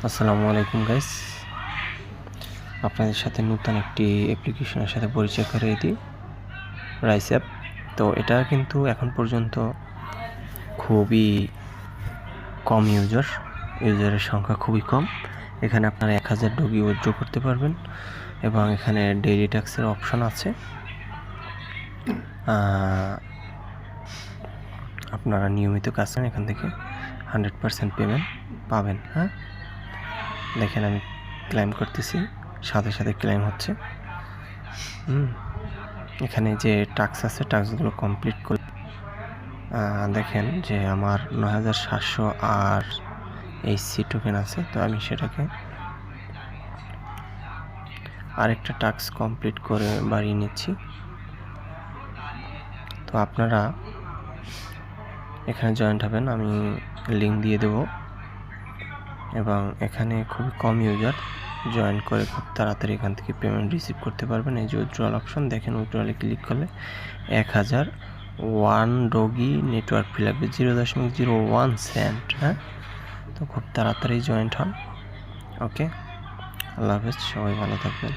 আসসালামু আলাইকুম গাইস, আপনাদের সাথে নতুন একটি অ্যাপ্লিকেশনের সাথে পরিচয় করিয়ে দিই, রাইস অ্যাপ। তো এটা কিন্তু এখন পর্যন্ত খুবই কম ইউজারের সংখ্যা খুবই কম। এখানে আপনারা 1000 ডগি উইথড্র করতে পারবেন এবং এখানে ডেইলি ট্যাক্সের অপশন আছে। আপনারা নিয়মিত কাজ করেন, এখান থেকে 100% পেমেন্ট পাবেন। হ্যাঁ, দেখেন আমি ক্লেম করতেছি, সাথে সাথে ক্লেম হচ্ছে। এখানে যে টাস্ক আছে, টাস্কগুলো কমপ্লিট করে দেখেন যে আমার 9700 আর এইচসি টোকেন আছে। তো আমি সেটাকে আরেকটা টাস্ক কমপ্লিট করে বাড়িয়ে নিচ্ছি। তো আপনারা এখানে জয়েন্ট হবেন, আমি লিঙ্ক দিয়ে দেব। এবং এখানে খুবই কম ইউজার জয়েন করে খুব তাড়াতাড়ি এখান থেকে পেমেন্ট রিসিভ করতে পারবেন। এই যে উইথড্রল অপশন দেখেন, উইথড্রলে ক্লিক করলে 1001 ডগি নেটওয়ার্ক ফি লাগবে 0.01 সেন্ট। হ্যাঁ, তো খুব তাড়াতাড়ি জয়েন্ট হন। ওকে, আল্লাহ হাফেজ, সবাই ভালো থাকবেন।